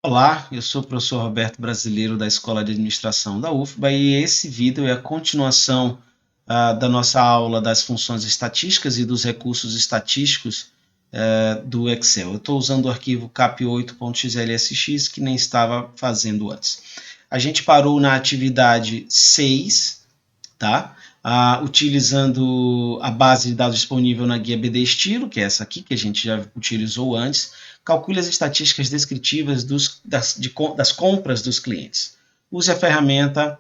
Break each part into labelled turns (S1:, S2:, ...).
S1: Olá, eu sou o professor Roberto Brasileiro da Escola de Administração da UFBA e esse vídeo é a continuação da nossa aula das funções estatísticas e dos recursos estatísticos do Excel. Eu estou usando o arquivo cap8.xlsx que nem estava fazendo antes. A gente parou na atividade 6, tá? Utilizando a base de dados disponível na guia BD Estilo, que é essa aqui que a gente já utilizou antes, calcule as estatísticas descritivas das compras dos clientes. Use a ferramenta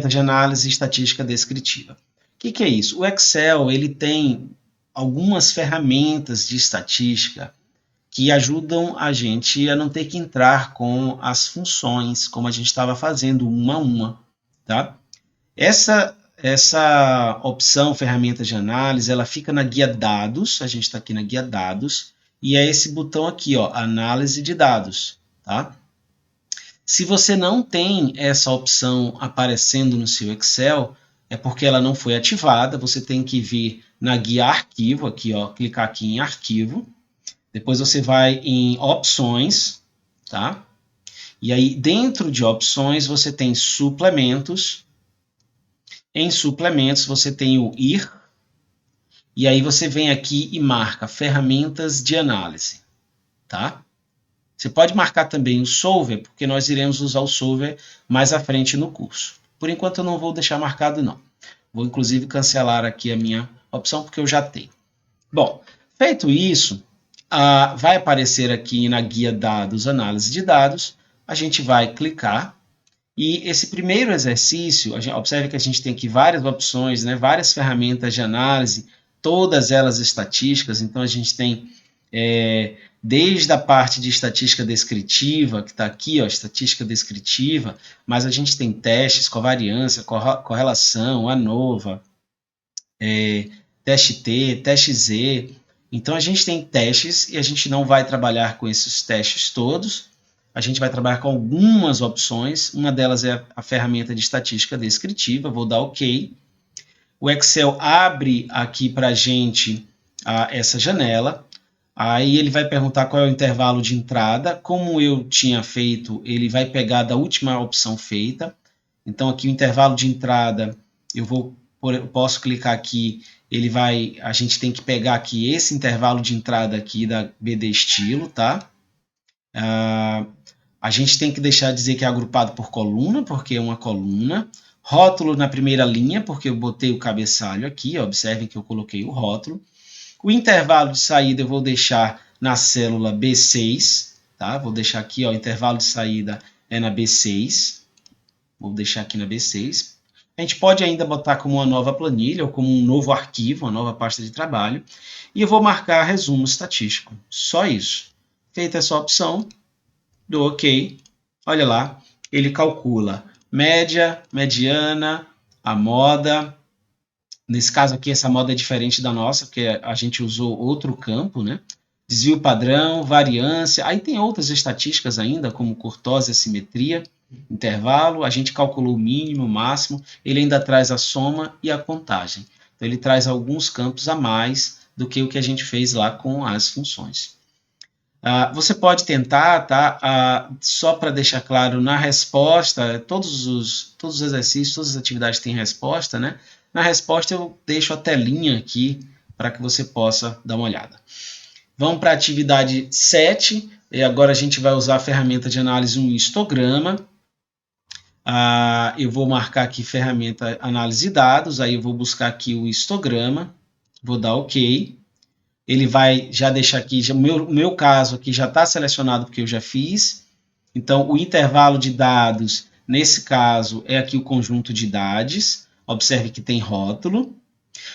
S1: de análise estatística descritiva. O que é isso? O Excel ele tem algumas ferramentas de estatística que ajudam a gente a não ter que entrar com as funções, como a gente estava fazendo uma a uma. Tá? Essa opção, ferramenta de análise, ela fica na guia dados, a gente está aqui na guia dados, e é esse botão aqui, ó, análise de dados, tá? Se você não tem essa opção aparecendo no seu Excel, é porque ela não foi ativada, você tem que vir na guia arquivo, aqui, ó, clicar aqui em arquivo, depois você vai em opções, tá? E aí dentro de opções você tem suplementos. Em suplementos, você tem o IR, e aí você vem aqui e marca ferramentas de análise, tá? Você pode marcar também o Solver, porque nós iremos usar o Solver mais à frente no curso. Por enquanto eu não vou deixar marcado não. Vou inclusive cancelar aqui a minha opção, porque eu já tenho. Bom, feito isso, vai aparecer aqui na guia dados, análise de dados, a gente vai clicar. E esse primeiro exercício, observe que a gente tem aqui várias opções, né, várias ferramentas de análise, todas elas estatísticas, então a gente tem desde a parte de estatística descritiva, que está aqui, ó, estatística descritiva, mas a gente tem testes, covariância, correlação, ANOVA, teste T, teste Z. Então a gente tem testes e a gente não vai trabalhar com esses testes todos, a gente vai trabalhar com algumas opções, uma delas é a ferramenta de estatística descritiva, vou dar OK. O Excel abre aqui para a gente essa janela, aí ele vai perguntar qual é o intervalo de entrada, como eu tinha feito, ele vai pegar da última opção feita, então aqui o intervalo de entrada, eu posso clicar aqui, a gente tem que pegar aqui esse intervalo de entrada aqui da BD Estilo, tá? A gente tem que deixar de dizer que é agrupado por coluna, porque é uma coluna. Rótulo na primeira linha, porque eu botei o cabeçalho aqui, observem que eu coloquei o rótulo. O intervalo de saída eu vou deixar na célula B6, tá? Vou deixar aqui, ó, intervalo de saída é na B6. Vou deixar aqui na B6. A gente pode ainda botar como uma nova planilha ou como um novo arquivo, uma nova pasta de trabalho. E eu vou marcar resumo estatístico. Só isso. Feita essa opção, do OK, olha lá, ele calcula média, mediana, a moda. Nesse caso aqui, essa moda é diferente da nossa, porque a gente usou outro campo, né? Desvio padrão, variância. Aí tem outras estatísticas ainda, como curtose, assimetria, intervalo. A gente calculou o mínimo, o máximo. Ele ainda traz a soma e a contagem. Então, ele traz alguns campos a mais do que o que a gente fez lá com as funções. Você pode tentar, tá? Só para deixar claro, na resposta, todos os exercícios, todas as atividades têm resposta, né? Na resposta eu deixo a telinha aqui para que você possa dar uma olhada. Vamos para a atividade 7, e agora a gente vai usar a ferramenta de análise um histograma. Eu vou marcar aqui ferramenta análise de dados, aí eu vou buscar aqui o histograma, vou dar OK. Ele vai já deixar aqui, o meu caso aqui já está selecionado porque eu já fiz. Então, o intervalo de dados, nesse caso, é aqui o conjunto de idades. Observe que tem rótulo.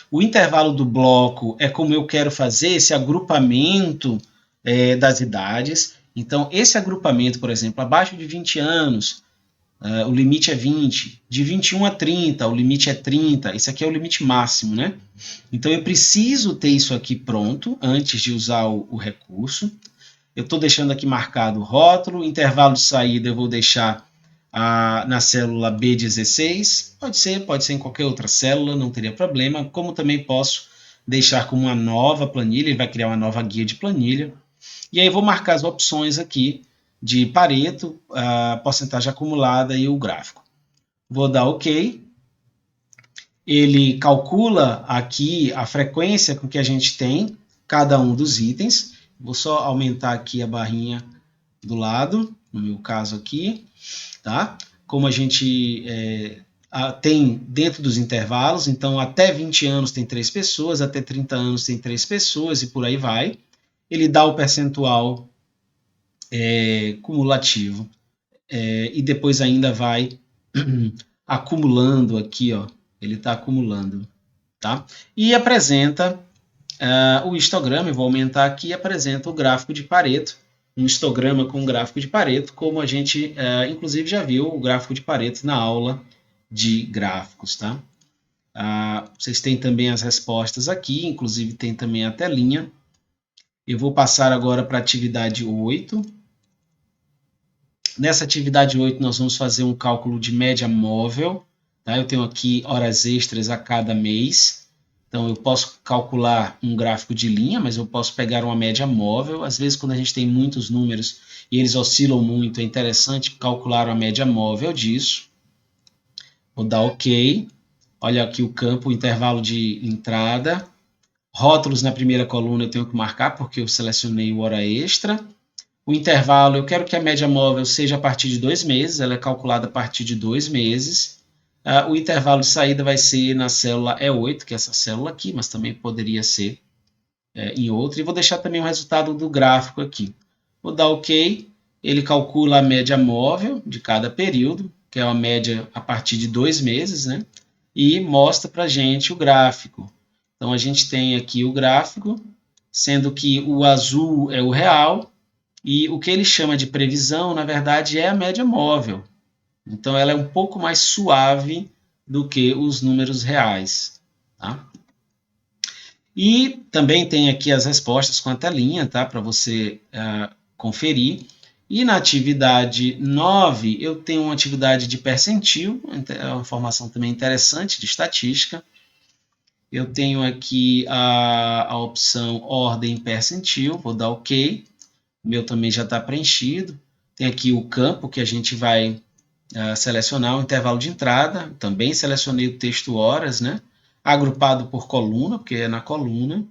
S1: O intervalo do bloco é como eu quero fazer esse agrupamento das idades. Então, esse agrupamento, por exemplo, abaixo de 20 anos, o limite é 20. De 21 a 30, o limite é 30. Esse aqui é o limite máximo, né? Então, eu preciso ter isso aqui pronto antes de usar o recurso. Eu estou deixando aqui marcado o rótulo. Intervalo de saída eu vou deixar na célula B16. Pode ser em qualquer outra célula, não teria problema. Como também posso deixar como uma nova planilha, ele vai criar uma nova guia de planilha. E aí eu vou marcar as opções aqui de Pareto, a porcentagem acumulada e o gráfico. Vou dar OK. Ele calcula aqui a frequência com que a gente tem cada um dos itens. Vou só aumentar aqui a barrinha do lado, no meu caso aqui, tá? Como a gente tem dentro dos intervalos, então até 20 anos tem 3 pessoas, até 30 anos tem 3 pessoas e por aí vai. Ele dá o percentual cumulativo e depois ainda vai acumulando aqui, ó. Ele está acumulando, tá? E apresenta o histograma, eu vou aumentar aqui, apresenta o gráfico de Pareto, um histograma com gráfico de Pareto, como a gente, inclusive, já viu o gráfico de Pareto na aula de gráficos, tá? Vocês têm também as respostas aqui, inclusive tem também a telinha. Eu vou passar agora para a atividade 8. Nessa atividade 8, nós vamos fazer um cálculo de média móvel. Tá? Eu tenho aqui horas extras a cada mês. Então, eu posso calcular um gráfico de linha, mas eu posso pegar uma média móvel. Às vezes, quando a gente tem muitos números e eles oscilam muito, é interessante calcular uma média móvel disso. Vou dar OK. Olha aqui o campo, o intervalo de entrada. Rótulos na primeira coluna eu tenho que marcar, porque eu selecionei o hora extra. O intervalo, eu quero que a média móvel seja a partir de 2 meses, ela é calculada a partir de 2 meses. O intervalo de saída vai ser na célula E8, que é essa célula aqui, mas também poderia ser em outra. E vou deixar também o resultado do gráfico aqui. Vou dar OK, ele calcula a média móvel de cada período, que é uma média a partir de 2 meses, né? E mostra para a gente o gráfico. Então, a gente tem aqui o gráfico, sendo que o azul é o real, e o que ele chama de previsão, na verdade, é a média móvel. Então, ela é um pouco mais suave do que os números reais. Tá? E também tem aqui as respostas com a telinha, tá? Para você conferir. E na atividade 9, eu tenho uma atividade de percentil, é uma informação também interessante de estatística. Eu tenho aqui a opção ordem percentil, vou dar OK. O meu também já está preenchido. Tem aqui o campo que a gente vai selecionar o intervalo de entrada. Também selecionei o texto horas, né? Agrupado por coluna, porque é na coluna.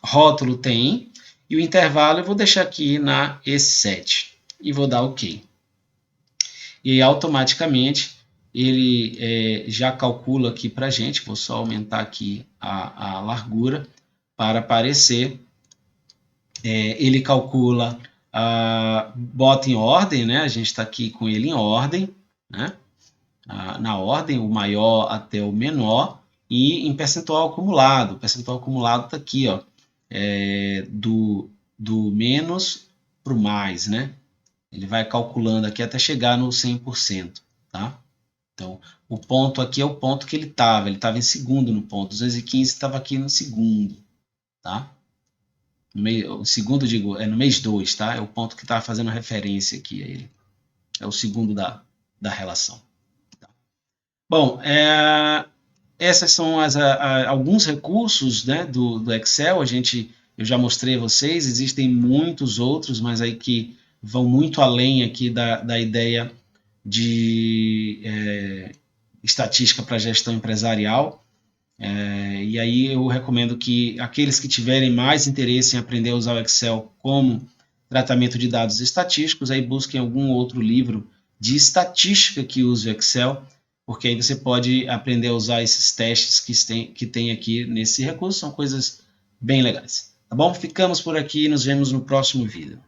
S1: Rótulo tem. E o intervalo eu vou deixar aqui na E7. E vou dar OK. E automaticamente ele já calcula aqui para a gente. Vou só aumentar aqui a largura para aparecer. Ele calcula, bota em ordem, né? A gente está aqui com ele em ordem, né? Na ordem, o maior até o menor, e em percentual acumulado. O percentual acumulado está aqui, ó, do menos para o mais, né? Ele vai calculando aqui até chegar no 100%, tá? Então, o ponto aqui é o ponto que ele estava em segundo no ponto, 215 estava aqui no segundo, tá? O segundo, digo, é no mês 2, tá? É o ponto que está fazendo referência aqui a ele. É o segundo da relação. Tá? Bom, essas são alguns recursos, né, do Excel. Eu já mostrei a vocês, existem muitos outros, mas aí que vão muito além aqui da ideia de estatística para gestão empresarial. E aí eu recomendo que aqueles que tiverem mais interesse em aprender a usar o Excel como tratamento de dados estatísticos, aí busquem algum outro livro de estatística que use o Excel, porque aí você pode aprender a usar esses testes que tem aqui nesse recurso, são coisas bem legais. Tá bom? Ficamos por aqui e nos vemos no próximo vídeo.